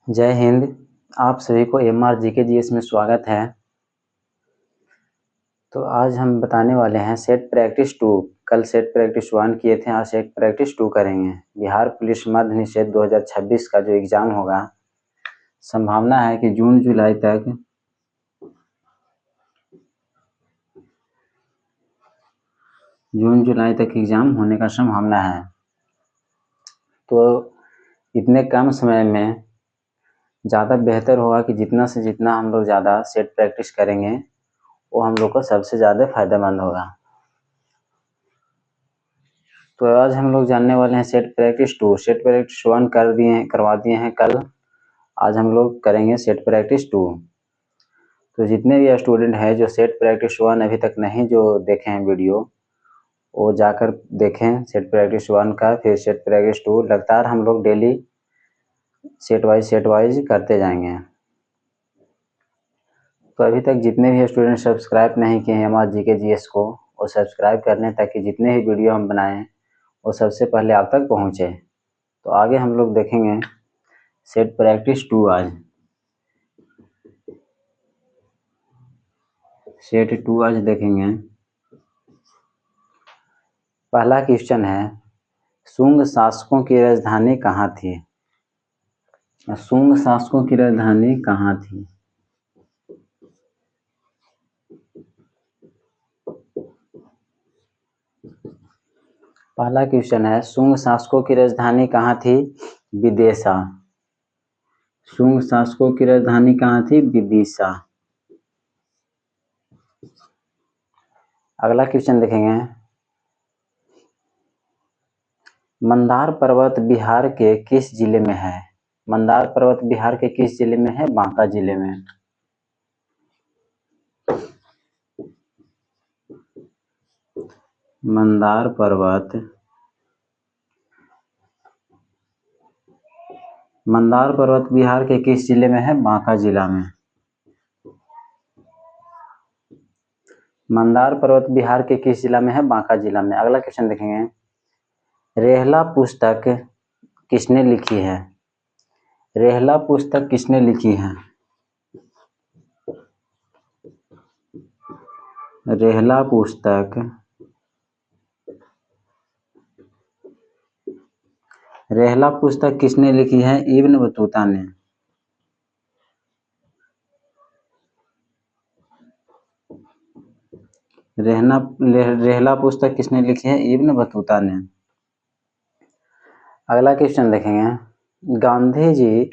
जय हिंद। आप सभी को एमआर जीके जीएस में स्वागत है। तो आज हम बताने वाले हैं सेट प्रैक्टिस 2। कल सेट प्रैक्टिस 1 किए थे, आज सेट प्रैक्टिस 2 करेंगे। बिहार पुलिस मध्य निषेध 2026 का जो एग्ज़ाम होगा, संभावना है कि जून जुलाई तक एग्ज़ाम होने का संभावना है। तो इतने कम समय में ज़्यादा बेहतर होगा कि जितना से जितना हम लोग ज़्यादा सेट प्रैक्टिस करेंगे वो हम लोग को सबसे ज़्यादा फायदेमंद होगा। तो आज हम लोग जानने वाले हैं सेट प्रैक्टिस 2। सेट प्रैक्टिस 1 करवा दिए हैं कल। आज हम लोग करेंगे सेट प्रैक्टिस 2। तो जितने भी स्टूडेंट हैं जो सेट प्रैक्टिस 1 अभी तक नहीं जो देखे हैं वीडियो, वो जाकर देखें सेट प्रैक्टिस 1 का, फिर सेट प्रैक्टिस 2। लगातार हम लोग डेली सेट वाइज करते जाएंगे। तो अभी तक जितने भी स्टूडेंट सब्सक्राइब नहीं किए हैं एमआर जीके जीएस को, वो सब्सक्राइब कर लें ताकि जितने भी वीडियो हम बनाएं वो सबसे पहले आप तक पहुँचे। तो आगे हम लोग देखेंगे सेट प्रैक्टिस 2। आज सेट 2 आज देखेंगे। पहला क्वेश्चन है, शुंग शासकों की राजधानी कहाँ थी? शुंग शासकों की राजधानी कहाँ थी? पहला क्वेश्चन है, शुंग शासकों की राजधानी कहाँ थी? विदिशा। शुंग शासकों की राजधानी कहाँ थी? विदिशा। अगला क्वेश्चन देखेंगे, मंदार पर्वत बिहार के किस जिले में है? मंदार पर्वत बिहार के किस जिले में है? बांका जिले में। मंदार पर्वत बिहार के किस जिले में है? बांका जिला में। मंदार पर्वत बिहार के किस जिला में है? बांका जिला में। अगला क्वेश्चन देखेंगे, रेहला पुस्तक किसने लिखी है? रेहला पुस्तक किसने लिखी है? रेहला पुस्तक किसने लिखी है? इब्न बतूता ने। रेहला पुस्तक किसने लिखी है? इब्न बतूता ने। अगला क्वेश्चन देखेंगे, गांधी जी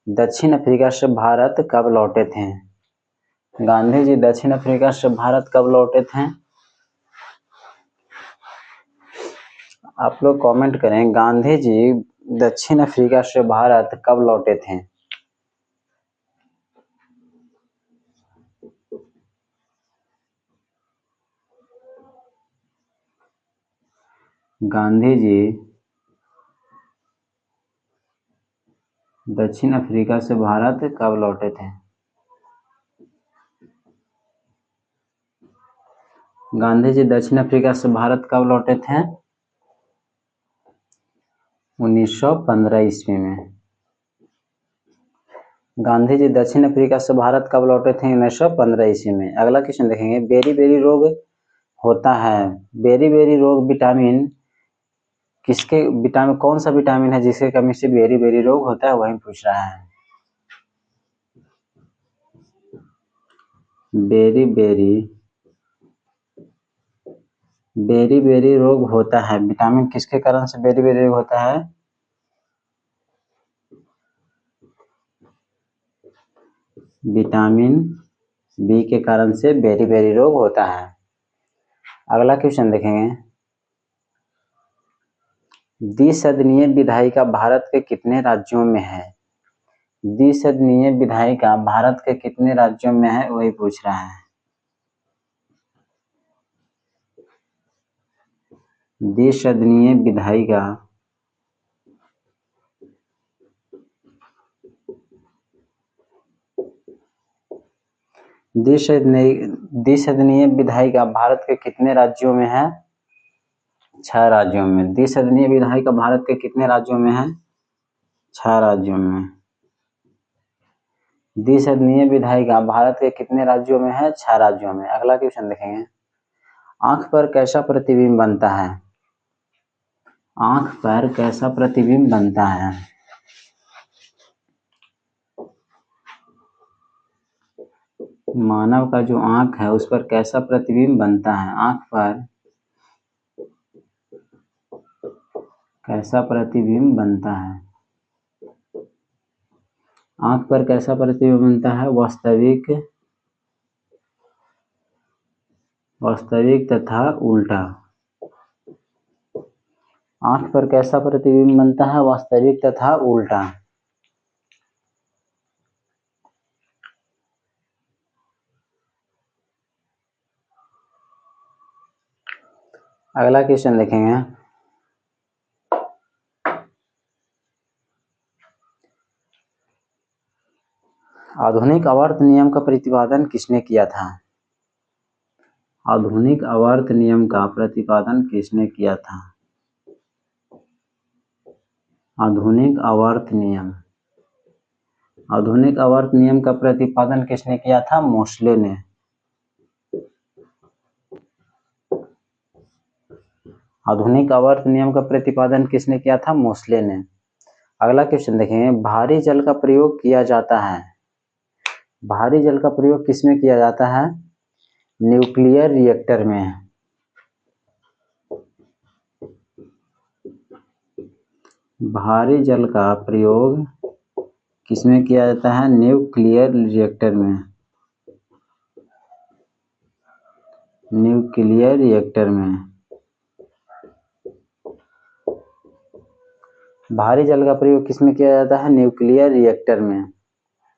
दक्षिण अफ्रीका से भारत कब लौटे थे? गांधी जी दक्षिण अफ्रीका से भारत कब लौटे थे? आप लोग कमेंट करें, गांधी जी दक्षिण अफ्रीका से भारत कब लौटे थे? गांधी जी दक्षिण अफ्रीका से भारत कब लौटे थे? गांधी जी दक्षिण अफ्रीका से भारत कब लौटे थे? 1915 ईस्वी में। गांधी जी दक्षिण अफ्रीका से भारत कब लौटे थे? 1915 ईस्वी में। अगला क्वेश्चन देखेंगे, बेरी रोग होता है। बेरी रोग विटामिन कौन सा विटामिन है जिसके कमी से बेरी रोग होता है? वही पूछ रहा है। बेरी रोग होता है, विटामिन किसके कारण से बेरी रोग होता है? विटामिन बी के कारण से बेरी रोग होता है। अगला क्वेश्चन देखेंगे, द्विसदनीय विधायिका भारत के कितने राज्यों में है? द्विसदनीय विधायिका भारत के कितने राज्यों में है? वही पूछ रहा है। द्विसदनीय विधायिका द्विसदनीय विधायिका भारत के कितने राज्यों में है? 6 राज्यों में। द्विसदनीय विधायिका भारत के कितने राज्यों में है? 6 राज्यों में। द्विसदनीय विधायिका भारत के कितने राज्यों में है? 6 राज्यों में। अगला क्वेश्चन देखेंगे, आंख पर कैसा प्रतिबिंब बनता है? आंख पर कैसा प्रतिबिंब बनता है? मानव का जो आंख है उस पर कैसा प्रतिबिंब बनता है? आंख पर कैसा प्रतिबिंब बनता है? आंख पर कैसा प्रतिबिंब बनता है? वास्तविक तथा उल्टा। आंख पर कैसा प्रतिबिंब बनता है? वास्तविक तथा उल्टा। अगला क्वेश्चन देखेंगे, आधुनिक आवर्त नियम का प्रतिपादन किसने किया था? आधुनिक आवर्त नियम का प्रतिपादन किसने किया था? आधुनिक आवर्त नियम। आधुनिक आवर्त नियम का प्रतिपादन किसने किया था? मोसले ने। आधुनिक आवर्त नियम का प्रतिपादन किसने किया था? मोसले ने। अगला क्वेश्चन देखेंगे, भारी जल का प्रयोग किया जाता है। भारी जल का प्रयोग किसमें किया जाता है? न्यूक्लियर रिएक्टर में। भारी जल का प्रयोग किसमें किया जाता है? न्यूक्लियर रिएक्टर में। न्यूक्लियर रिएक्टर में भारी जल का प्रयोग किसमें किया जाता है? न्यूक्लियर रिएक्टर में।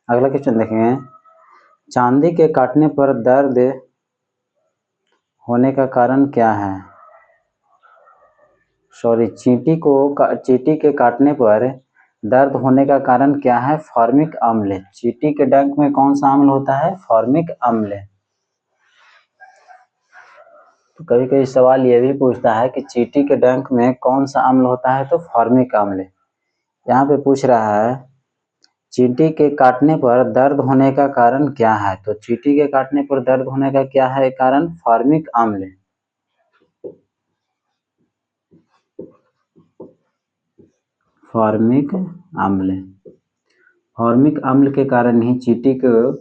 अगला क्वेश्चन देखेंगे, चांदी के काटने पर दर्द होने का कारण क्या है? चींटी के काटने पर दर्द होने का कारण क्या है? फॉर्मिक अम्ल। चींटी के डंक में कौन सा अम्ल होता है? फॉर्मिक अम्ल। तो कभी कभी सवाल ये भी पूछता है कि चींटी के डंक में कौन सा अम्ल होता है? तो फॉर्मिक अम्ल। यहाँ पे पूछ रहा है चींटी के काटने पर दर्द होने का कारण क्या है? तो चींटी के काटने पर दर्द होने का क्या है कारण? फॉर्मिक अम्ल। फॉर्मिक अम्ल। फॉर्मिक अम्ल के कारण ही चींटी को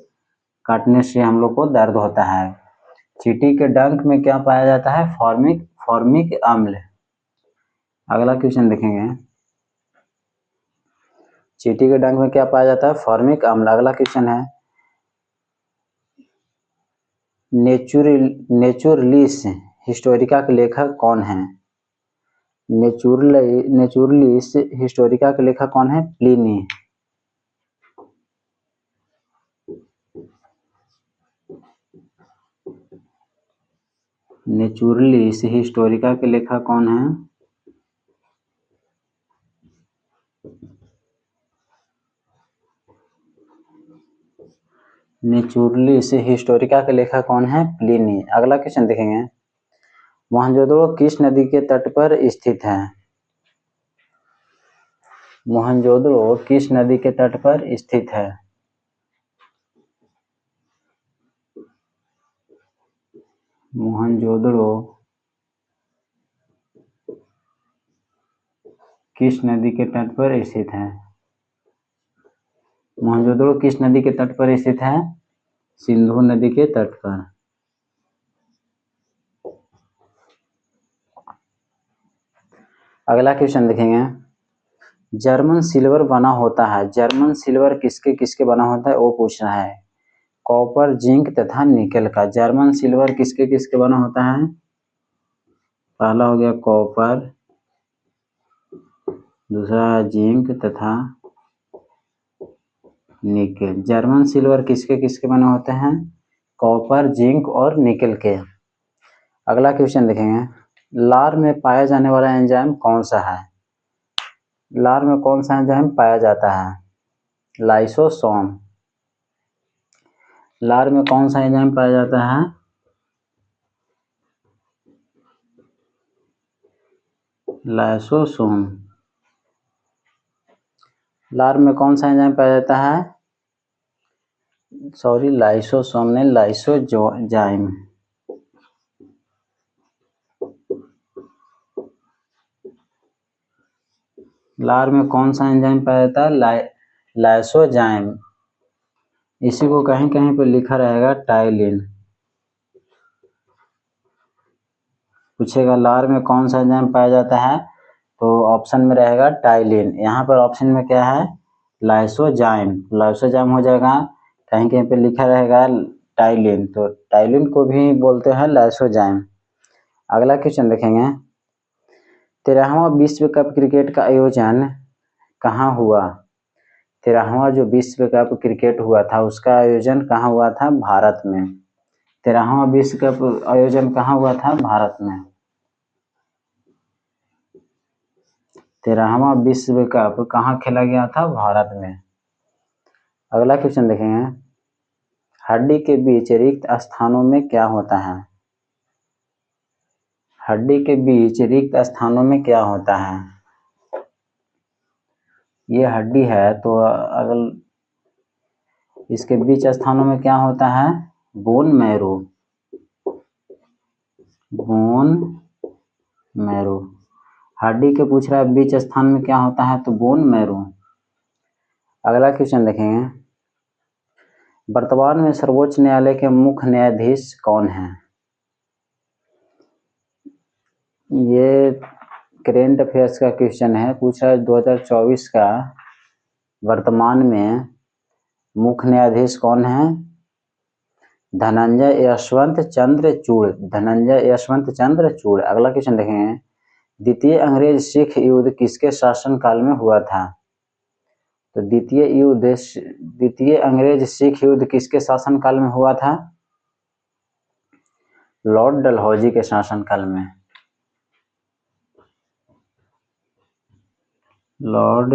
काटने से हम लोग को दर्द होता है। चींटी के डंक में क्या पाया जाता है? फॉर्मिक अम्ल। अगला क्वेश्चन देखेंगे, चींटी के डंक में क्या पाया जाता है? फॉर्मिक अम्ल। अगला क्वेश्चन है, नेचुरलिस हिस्टोरिका के लेखक कौन है? नेचुरलिस हिस्टोरिका के लेखक कौन है? प्लिनी। नेचुरलिस हिस्टोरिका के लेखक कौन है? नेचुरलिस हिस्टोरिका के लेखक कौन है? प्लिनी। अगला क्वेश्चन देखेंगे, मोहनजोदड़ो किस नदी के तट पर स्थित है? मोहनजोदड़ो किस नदी के तट पर स्थित है? मोहनजोदड़ो किस नदी के तट पर स्थित है? मोहनजोदड़ो किस नदी के तट पर स्थित है? सिंधु नदी के तट पर। अगला क्वेश्चन देखेंगे, जर्मन सिल्वर बना होता है। जर्मन सिल्वर किसके किसके बना होता है? वो पूछ रहा है। कॉपर, जिंक तथा निकेल का। जर्मन सिल्वर किसके किसके बना होता है? पहला हो गया कॉपर, दूसरा जिंक तथा निकेल। जर्मन सिल्वर किसके किसके बने होते हैं? कॉपर, जिंक और निकेल के। अगला क्वेश्चन देखेंगे, लार में पाया जाने वाला एंजाइम कौन सा है? लार में कौन सा एंजाइम पाया जाता है? लाइसोसोम। लार में कौन सा एंजाइम पाया जाता है? लाइसोसोम। लार में कौन सा एंजाइम पाया जाता है? सॉरी, लाइसोसोम ने लाइसोजाइम। लार में कौन सा एंजाइम पाया जाता है? लाइसोजाइम। इसी को कहीं कहीं पर लिखा रहेगा टाइलिन। पूछेगा लार में कौन सा एंजाइम पाया जाता है, तो ऑप्शन में रहेगा टाइलिन। यहाँ पर ऑप्शन में क्या है? लाइसोजाइम। लाइसोजाइम हो जाएगा, कहीं कहीं पे लिखा रहेगा टाइलिन, तो टाइलिन को भी बोलते हैं लाइसोजाइम। अगला क्वेश्चन देखेंगे। 13वां विश्व कप क्रिकेट का आयोजन कहाँ हुआ? 13वां जो विश्व कप क्रिकेट हुआ था उसका आयोजन कहाँ हुआ था? भारत में। 13वां विश्व कप आयोजन कहाँ हुआ था? भारत में। 13वां विश्व कप कहाँ खेला गया था? भारत में। अगला क्वेश्चन देखेंगे। हड्डी के बीच रिक्त स्थानों में क्या होता है? हड्डी के बीच रिक्त स्थानों में क्या होता है? ये हड्डी है तो अगर इसके बीच स्थानों में क्या होता है? Bone marrow. Bone marrow. हड्डी के पूछ रहा है बीच स्थान में क्या होता है, तो बोन मैरो। अगला क्वेश्चन देखेंगे। वर्तमान में सर्वोच्च न्यायालय के मुख्य न्यायाधीश कौन हैं? ये करेंट अफेयर्स का क्वेश्चन है। पूछ रहा है 2024 का वर्तमान में मुख्य न्यायाधीश कौन है? धनंजय यशवंत चंद्रचूड़। धनंजय यशवंत चंद्रचूड़। अगला क्वेश्चन देखेंगे। द्वितीय अंग्रेज सिख युद्ध किसके शासनकाल में हुआ था? तो द्वितीय अंग्रेज सिख युद्ध किसके शासनकाल में हुआ था? लॉर्ड डलहौजी के शासनकाल में। लॉर्ड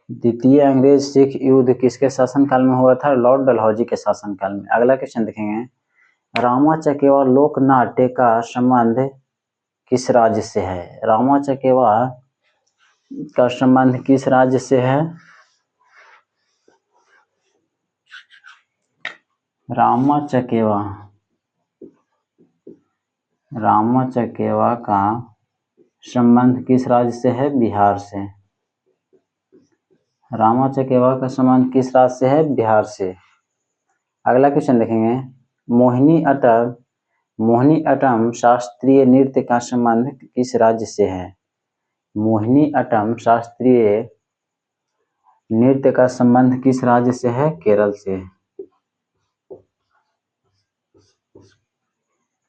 द्वितीय अंग्रेज सिख युद्ध किसके शासनकाल में हुआ था? लॉर्ड डलहौजी के शासनकाल में। अगला क्वेश्चन देखेंगे। रामा चकेवा लोक नाट्य का संबंध किस राज्य से है? रामा चकेवा का संबंध किस राज्य से है? रामा चकेवा का संबंध किस राज्य से है? बिहार से। रामा चकेवा का संबंध किस राज्य से है? बिहार से। अगला क्वेश्चन देखेंगे। मोहिनीअट्टम शास्त्रीय नृत्य का संबंध किस राज्य से है? मोहिनीअट्टम शास्त्रीय नृत्य का संबंध किस राज्य से है? केरल से।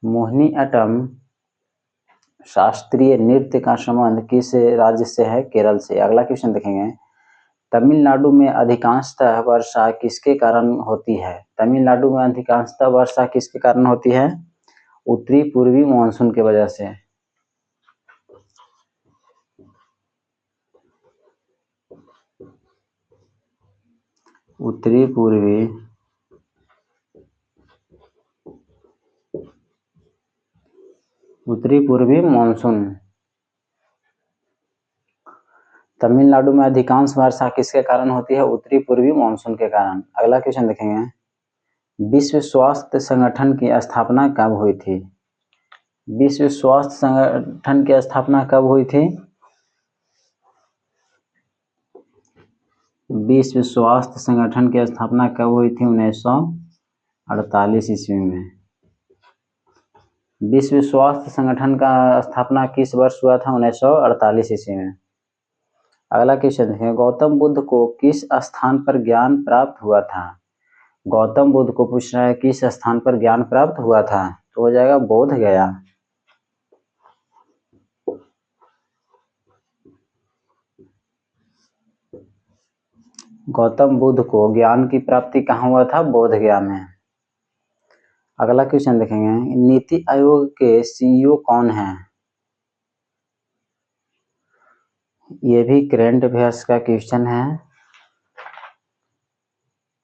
मोहिनीअट्टम शास्त्रीय नृत्य का संबंध किस राज्य से है? केरल से। अगला क्वेश्चन देखेंगे। तमिलनाडु में अधिकांशतः वर्षा किसके कारण होती है? तमिलनाडु में अधिकांशतः वर्षा किसके कारण होती है? उत्तरी पूर्वी मानसून की वजह से। उत्तरी पूर्वी मानसून। तमिलनाडु में अधिकांश वर्षा किसके कारण होती है? उत्तरी पूर्वी मानसून के कारण। अगला क्वेश्चन देखेंगे। विश्व स्वास्थ्य संगठन की स्थापना कब हुई थी? विश्व स्वास्थ्य संगठन की स्थापना कब हुई थी? विश्व स्वास्थ्य संगठन की स्थापना कब हुई थी? 1948 ईस्वी में। विश्व स्वास्थ्य संगठन का स्थापना किस वर्ष हुआ था? 1948 ईस्वी में। अगला क्वेश्चन है। गौतम बुद्ध को किस स्थान पर ज्ञान प्राप्त हुआ था? गौतम बुद्ध को पूछ रहा है किस स्थान पर ज्ञान प्राप्त हुआ था, तो हो जाएगा बोध गया। गौतम बुद्ध को ज्ञान की प्राप्ति कहाँ हुआ था? बोध गया में। अगला क्वेश्चन देखेंगे। नीति आयोग के सीईओ कौन है? ये भी करंट अफेयर्स का क्वेश्चन है।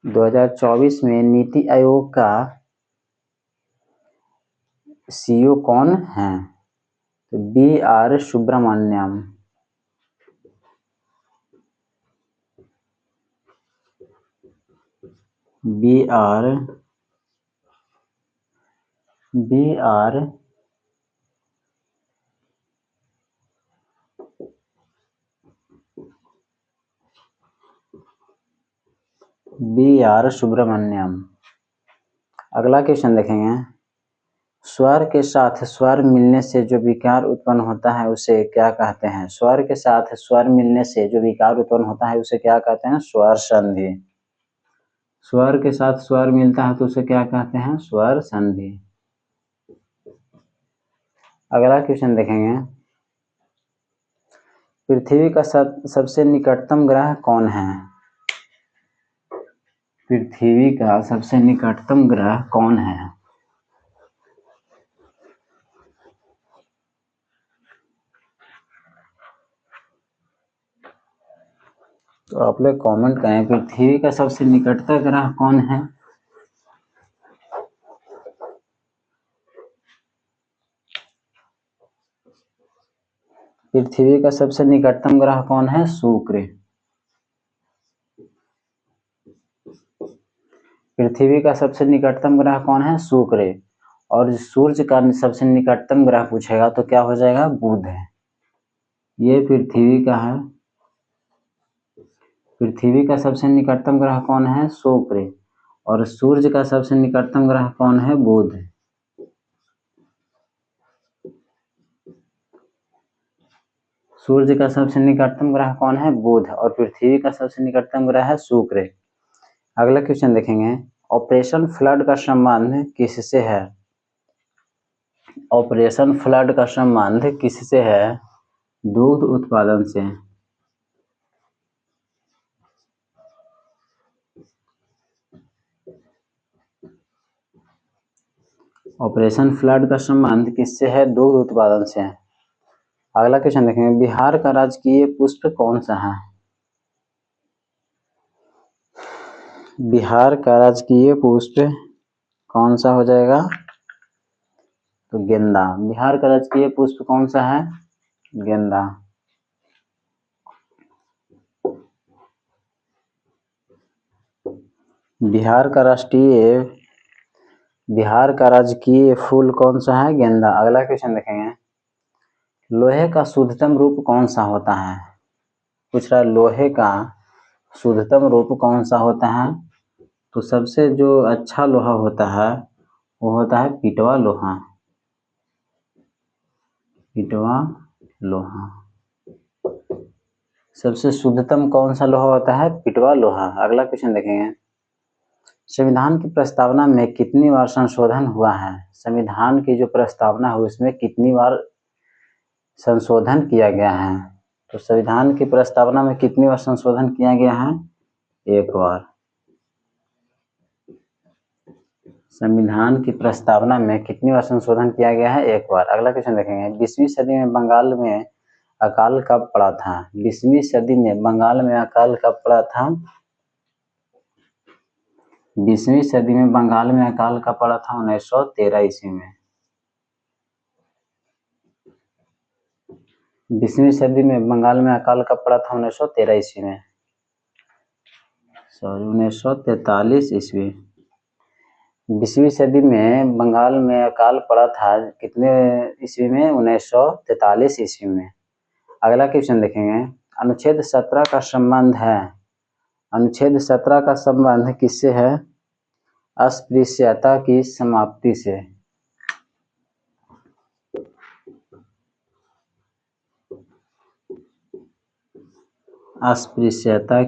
2024 में नीति आयोग का सीईओ कौन है? तो बी आर सुब्रमण्यम। बी आर सुब्रमण्यम। अगला क्वेश्चन देखेंगे, स्वर के साथ स्वर मिलने से जो विकार उत्पन्न होता है उसे क्या कहते हैं? स्वर के साथ स्वर मिलने से जो विकार उत्पन्न होता है उसे क्या कहते हैं? स्वर संधि। स्वर के साथ स्वर मिलता है तो उसे क्या कहते हैं? स्वर संधि। अगला क्वेश्चन देखेंगे, पृथ्वी का सबसे निकटतम ग्रह कौन है? पृथ्वी का सबसे निकटतम ग्रह कौन है? तो आप लोग कमेंट करें, पृथ्वी का सबसे निकटतम ग्रह कौन है? पृथ्वी का सबसे निकटतम ग्रह कौन है? शुक्र। पृथ्वी का सबसे निकटतम ग्रह कौन है? शुक्र। और सूर्य का सबसे निकटतम ग्रह पूछेगा तो क्या हो जाएगा? बुध है। ये पृथ्वी का है। पृथ्वी का सबसे निकटतम ग्रह कौन है? शुक्र। और सूर्य का सबसे निकटतम ग्रह कौन है? बुध। सूर्य का सबसे निकटतम ग्रह कौन है? बुध। और पृथ्वी का सबसे निकटतम ग्रह है शुक्र। अगला क्वेश्चन देखेंगे, ऑपरेशन फ्लड का संबंध किससे है? ऑपरेशन फ्लड का संबंध किससे है? दूध उत्पादन से। ऑपरेशन फ्लड का संबंध किससे है? दूध उत्पादन से। अगला क्वेश्चन देखेंगे, बिहार का राजकीय पुष्प कौन सा है? बिहार का राजकीय पुष्प कौन सा हो जाएगा? तो गेंदा। बिहार का राजकीय पुष्प कौन सा है? गेंदा। बिहार का राजकीय फूल कौन सा है? गेंदा। अगला क्वेश्चन देखेंगे, लोहे का शुद्धतम रूप कौन सा होता है? पूछ रहा है लोहे का शुद्धतम रूप कौन सा होता है? तो सबसे जो अच्छा लोहा होता है वो होता है पिटवा लोहा। पिटवा लोहा सबसे शुद्धतम कौन सा लोहा होता है? पिटवा लोहा। अगला क्वेश्चन देखेंगे, संविधान की प्रस्तावना में कितनी बार संशोधन हुआ है? संविधान की जो प्रस्तावना है उसमें कितनी बार संशोधन किया गया है? तो संविधान की प्रस्तावना में कितनी बार संशोधन किया गया है? एक बार। संविधान की प्रस्तावना में कितनी बार संशोधन किया गया है? एक बार। अगला क्वेश्चन देखेंगे, 20वीं सदी में बंगाल में अकाल कब पड़ा था? 20वीं सदी में बंगाल में अकाल कब पड़ा था? 20वीं सदी में बंगाल में अकाल कब पड़ा था? 1913 ईस्वी में। 20वीं सदी में बंगाल में अकाल कब पड़ा था? 1913 ईस्वी में। 1943 ईस्वी। 20वीं सदी में बंगाल में अकाल पड़ा था कितने ईस्वी में? 1943 ईस्वी में। अगला क्वेश्चन देखेंगे, अनुच्छेद 17 का संबंध है, अनुच्छेद 17 का संबंध किससे है? अस्पृश्यता की समाप्ति से। अस्पृश्यता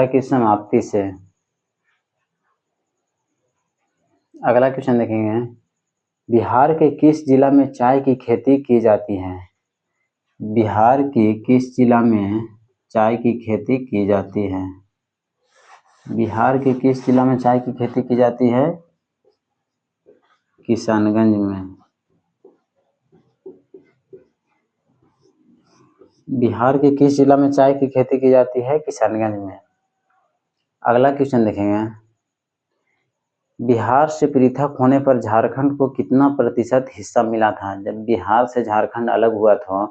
की समाप्ति से। अगला क्वेश्चन देखेंगे, बिहार के किस जिला में चाय की खेती की जाती है? बिहार के किस जिला में चाय की खेती की जाती है? बिहार के किस जिला में चाय की खेती की जाती है? किशनगंज में। बिहार के किस जिला में चाय की खेती की जाती है? किशनगंज में। अगला क्वेश्चन देखेंगे, बिहार से पृथक होने पर झारखंड को कितना प्रतिशत हिस्सा मिला था? जब बिहार से झारखंड अलग हुआ था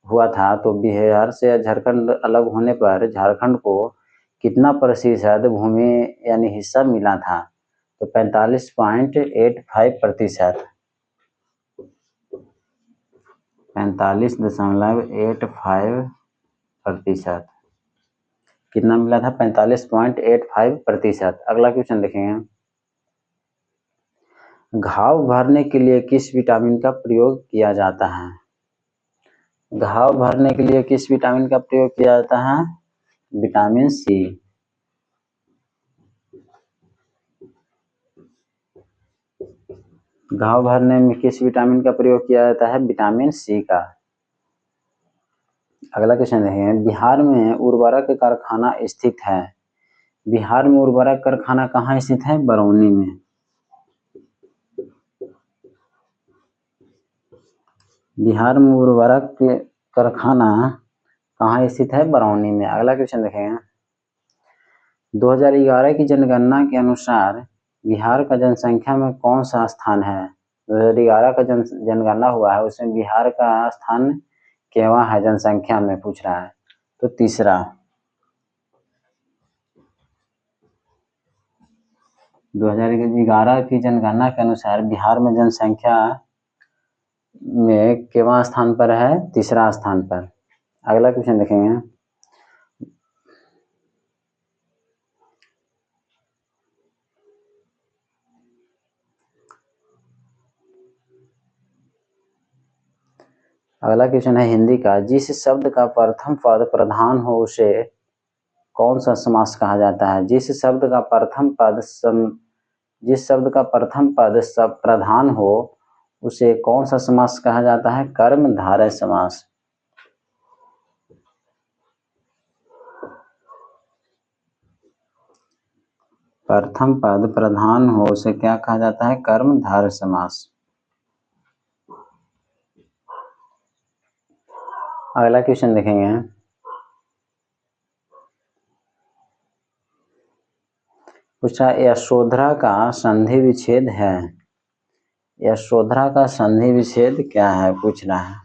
हुआ था तो बिहार से झारखंड अलग होने पर झारखंड को कितना प्रतिशत भूमि यानी हिस्सा मिला था? तो 45.85%। 45.85%। कितना मिला था? 45.85%। अगला क्वेश्चन देखेंगे। घाव भरने के लिए किस विटामिन का प्रयोग किया जाता है? घाव भरने के लिए किस विटामिन का प्रयोग किया जाता है? Vitamin C. घाव भरने में किस विटामिन का प्रयोग किया जाता है? विटामिन सी का। अगला क्वेश्चन देखेंगे। बिहार में उर्वरक कारखाना स्थित है। बिहार में उर्वरक कारखाना कहाँ स्थित है? बरौनी में। बिहार में उर्वरक कारखाना कहाँ स्थित है? बरौनी में। अगला क्वेश्चन देखेंगे। 2011 की जनगणना के अनुसार बिहार का जनसंख्या में कौन सा स्थान है? 2011 का जनगणना हुआ है, उसमें बिहार का स्थान केवां है जनसंख्या में, पूछ रहा है। तो तीसरा। 2011 की जनगणना के अनुसार बिहार में जनसंख्या में केवां स्थान पर है? तीसरा स्थान पर। अगला क्वेश्चन देखेंगे। अगला क्वेश्चन है हिंदी का। जिस शब्द का प्रथम पद प्रधान हो उसे कौन सा समास कहा जाता है? जिस शब्द का प्रथम पद सब प्रधान हो उसे कौन सा समास कहा जाता है? कर्मधारय समास। प्रथम पद प्रधान हो उसे क्या कहा जाता है? कर्मधारय समास। अगला क्वेश्चन देखेंगे। पूछा यशोधरा का संधि विच्छेद है। यशोधरा का संधि विच्छेद क्या है? पूछ रहा है।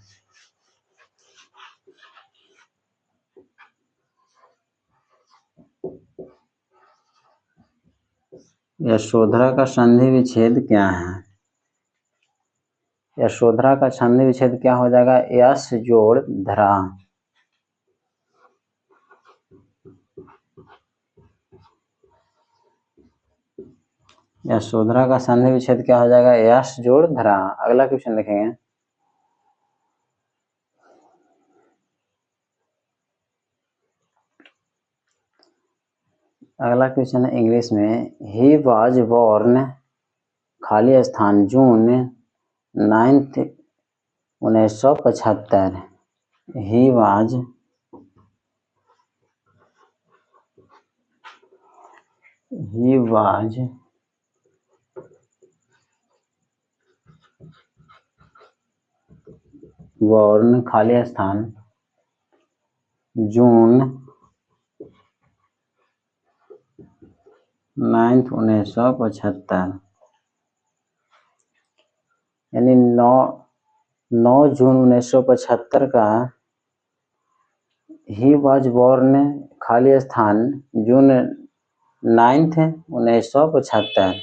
यशोधरा का संधि विच्छेद क्या है? यशोधरा का संधि विच्छेद क्या हो जाएगा? यश जोड़ धरा। यशोधरा का संधि विच्छेद क्या हो जाएगा? यश जोड़ धरा। अगला क्वेश्चन देखेंगे। अगला क्वेश्चन है इंग्लिश में। ही वॉज बॉर्न खाली स्थान जून 9, 1975। ही वॉज बॉर्न खाली स्थान जून 9, 1975। यानी 9 जून 1975 का ही वॉज बॉर्न खाली स्थान जून 9, 1975।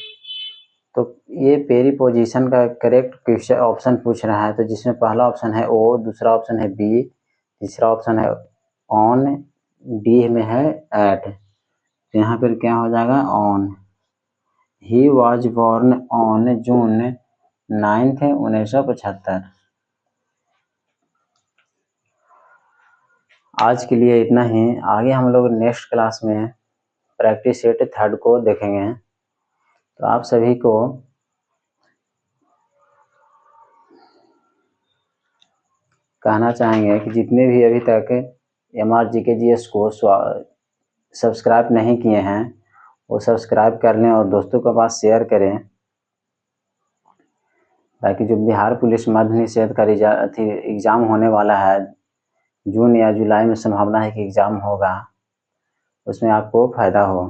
तो ये पेरी पोजीशन का करेक्ट क्वेश्चन ऑप्शन पूछ रहा है। तो जिसमें पहला ऑप्शन है ओ, दूसरा ऑप्शन है बी, तीसरा ऑप्शन है ऑन, डी में है एट। तो यहाँ पर क्या हो जाएगा? On. He was born on June 9, 1975। आज के लिए इतना ही। आगे हम लोग नेक्स्ट क्लास में प्रैक्टिस सेट 3 को देखेंगे। तो आप सभी को कहना चाहेंगे कि जितने भी अभी तक MRGKGS को सब्सक्राइब नहीं किए हैं वो सब्सक्राइब कर लें और दोस्तों के पास शेयर करें, ताकि जो बिहार पुलिस मध्य निषेध का एग्ज़ाम होने वाला है, जून या जुलाई में संभावना है कि एग्ज़ाम होगा, उसमें आपको फ़ायदा हो।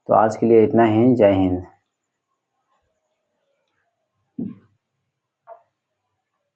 तो आज के लिए इतना ही। जय हिंद।